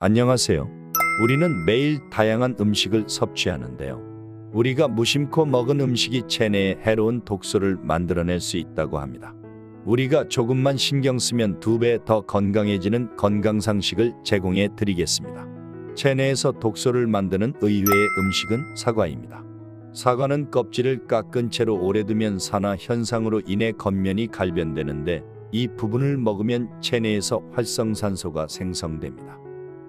안녕하세요. 우리는 매일 다양한 음식을 섭취하는데요. 우리가 무심코 먹은 음식이 체내에 해로운 독소를 만들어낼 수 있다고 합니다. 우리가 조금만 신경 쓰면 2배 더 건강해지는 건강상식을 제공해 드리겠습니다. 체내에서 독소를 만드는 의외의 음식은 사과입니다. 사과는 껍질을 깎은 채로 오래 두면 산화 현상으로 인해 겉면이 갈변되는데, 이 부분을 먹으면 체내에서 활성산소가 생성됩니다.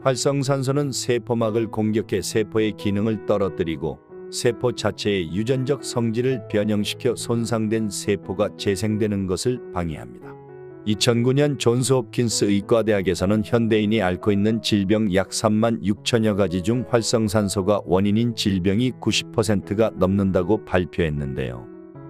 활성산소는 세포막을 공격해 세포의 기능을 떨어뜨리고 세포 자체의 유전적 성질을 변형시켜 손상된 세포가 재생되는 것을 방해합니다. 2009년 존스 홉킨스 의과대학에서는 현대인이 앓고 있는 질병 약 3만 6천여 가지 중 활성산소가 원인인 질병이 90%가 넘는다고 발표했는데요.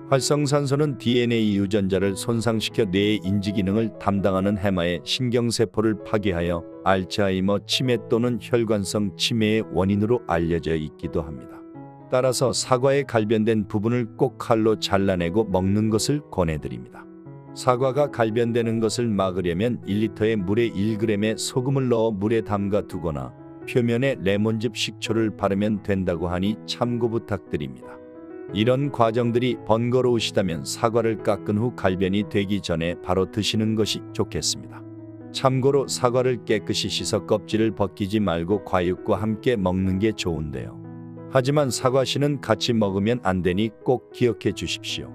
활성산소는 DNA 유전자를 손상시켜 뇌의 인지기능을 담당하는 해마의 신경세포를 파괴하여 알츠하이머 치매 또는 혈관성 치매의 원인으로 알려져 있기도 합니다. 따라서 사과의 갈변된 부분을 꼭 칼로 잘라내고 먹는 것을 권해드립니다. 사과가 갈변되는 것을 막으려면 1리터의 물에 1g의 소금을 넣어 물에 담가 두거나 표면에 레몬즙 식초를 바르면 된다고 하니 참고 부탁드립니다. 이런 과정들이 번거로우시다면 사과를 깎은 후 갈변이 되기 전에 바로 드시는 것이 좋겠습니다. 참고로 사과를 깨끗이 씻어 껍질을 벗기지 말고 과육과 함께 먹는 게 좋은데요. 하지만 사과씨는 같이 먹으면 안 되니 꼭 기억해 주십시오.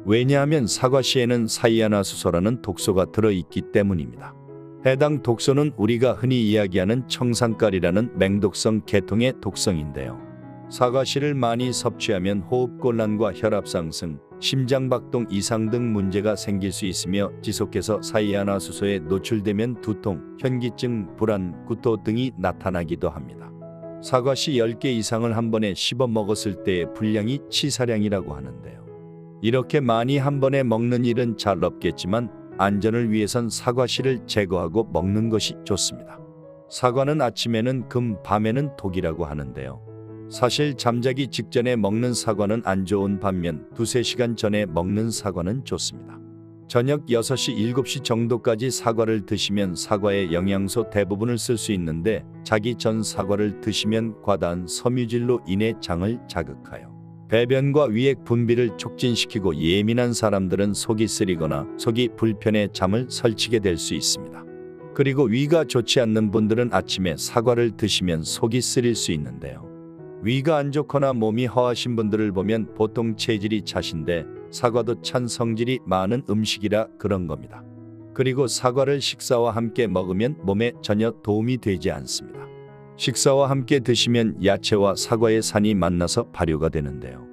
왜냐하면 사과씨에는 사이아나수소라는 독소가 들어있기 때문입니다. 해당 독소는 우리가 흔히 이야기하는 청산가리라는 맹독성 계통의 독성인데요. 사과씨를 많이 섭취하면 호흡곤란과 혈압상승, 심장박동 이상 등 문제가 생길 수 있으며 지속해서 사이아나수소에 노출되면 두통, 현기증, 불안, 구토 등이 나타나기도 합니다. 사과씨 10개 이상을 한 번에 씹어 먹었을 때의 분량이 치사량이라고 하는데요. 이렇게 많이 한 번에 먹는 일은 잘 없겠지만 안전을 위해선 사과씨를 제거하고 먹는 것이 좋습니다. 사과는 아침에는 금, 밤에는 독이라고 하는데요. 사실 잠자기 직전에 먹는 사과는 안 좋은 반면 2~3시간 전에 먹는 사과는 좋습니다. 저녁 6시, 7시 정도까지 사과를 드시면 사과의 영양소 대부분을 쓸 수 있는데, 자기 전 사과를 드시면 과다한 섬유질로 인해 장을 자극하여 배변과 위액 분비를 촉진시키고 예민한 사람들은 속이 쓰리거나 속이 불편해 잠을 설치게 될 수 있습니다. 그리고 위가 좋지 않는 분들은 아침에 사과를 드시면 속이 쓰릴 수 있는데요. 위가 안 좋거나 몸이 허하신 분들을 보면 보통 체질이 차신데 사과도 찬 성질이 많은 음식이라 그런 겁니다. 그리고 사과를 식사와 함께 먹으면 몸에 전혀 도움이 되지 않습니다. 식사와 함께 드시면 야채와 사과의 산이 만나서 발효가 되는데요.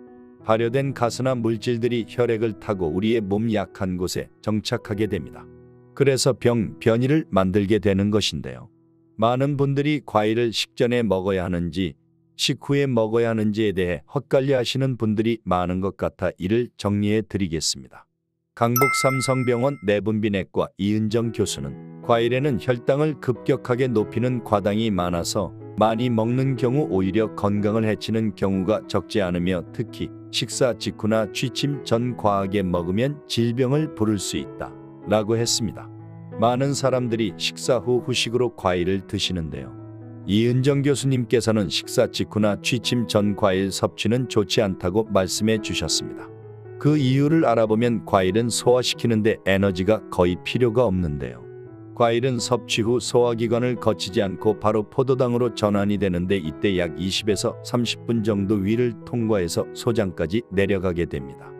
발효된 가스나 물질들이 혈액을 타고 우리의 몸 약한 곳에 정착하게 됩니다. 그래서 변이를 만들게 되는 것인데요. 많은 분들이 과일을 식전에 먹어야 하는지 식후에 먹어야 하는지에 대해 헛갈려 하시는 분들이 많은 것 같아 이를 정리해 드리겠습니다. 강북 삼성병원 내분비내과 이은정 교수는 과일에는 혈당을 급격하게 높이는 과당이 많아서 많이 먹는 경우 오히려 건강을 해치는 경우가 적지 않으며 특히 식사 직후나 취침 전 과하게 먹으면 질병을 부를 수 있다 라고 했습니다. 많은 사람들이 식사 후 후식으로 과일을 드시는데요. 이은정 교수님께서는 식사 직후나 취침 전 과일 섭취는 좋지 않다고 말씀해 주셨습니다. 그 이유를 알아보면 과일은 소화시키는데 에너지가 거의 필요가 없는데요. 과일은 섭취 후 소화기관을 거치지 않고 바로 포도당으로 전환이 되는데 이때 약 20에서 30분 정도 위를 통과해서 소장까지 내려가게 됩니다.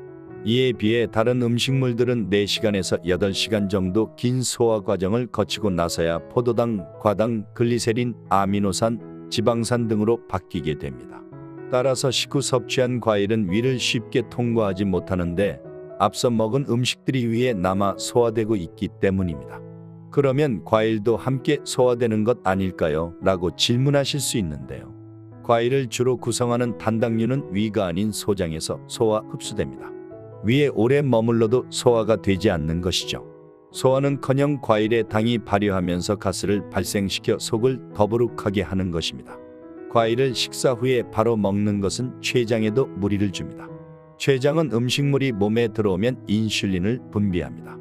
이에 비해 다른 음식물들은 4시간에서 8시간 정도 긴 소화 과정을 거치고 나서야 포도당, 과당, 글리세린, 아미노산, 지방산 등으로 바뀌게 됩니다. 따라서 식후 섭취한 과일은 위를 쉽게 통과하지 못하는데 앞서 먹은 음식들이 위에 남아 소화되고 있기 때문입니다. 그러면 과일도 함께 소화되는 것 아닐까요? 라고 질문하실 수 있는데요. 과일을 주로 구성하는 단당류는 위가 아닌 소장에서 소화 흡수됩니다. 위에 오래 머물러도 소화가 되지 않는 것이죠. 소화는커녕 과일의 당이 발효하면서 가스를 발생시켜 속을 더부룩하게 하는 것입니다. 과일을 식사 후에 바로 먹는 것은 췌장에도 무리를 줍니다. 췌장은 음식물이 몸에 들어오면 인슐린을 분비합니다.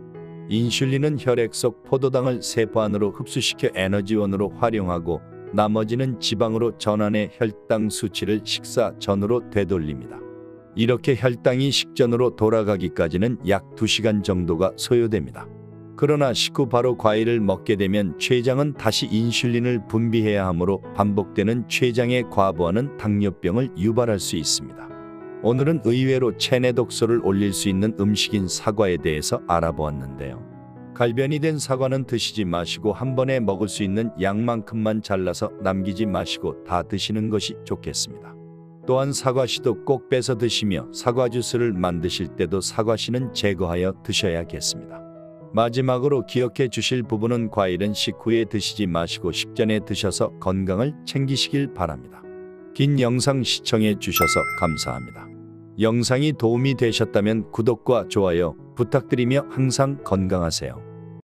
인슐린은 혈액 속 포도당을 세포 안으로 흡수시켜 에너지원으로 활용하고 나머지는 지방으로 전환해 혈당 수치를 식사 전으로 되돌립니다. 이렇게 혈당이 식전으로 돌아가기까지는 약 2시간 정도가 소요됩니다. 그러나 식후 바로 과일을 먹게 되면 췌장은 다시 인슐린을 분비해야 하므로 반복되는 췌장의 과부하는 당뇨병을 유발할 수 있습니다. 오늘은 의외로 체내 독소를 올릴 수 있는 음식인 사과에 대해서 알아보았는데요. 갈변이 된 사과는 드시지 마시고 한 번에 먹을 수 있는 양만큼만 잘라서 남기지 마시고 다 드시는 것이 좋겠습니다. 또한 사과씨도 꼭 빼서 드시며 사과 주스를 만드실 때도 사과씨는 제거하여 드셔야겠습니다. 마지막으로 기억해 주실 부분은 과일은 식후에 드시지 마시고 식전에 드셔서 건강을 챙기시길 바랍니다. 긴 영상 시청해 주셔서 감사합니다. 영상이 도움이 되셨다면 구독과 좋아요 부탁드리며 항상 건강하세요.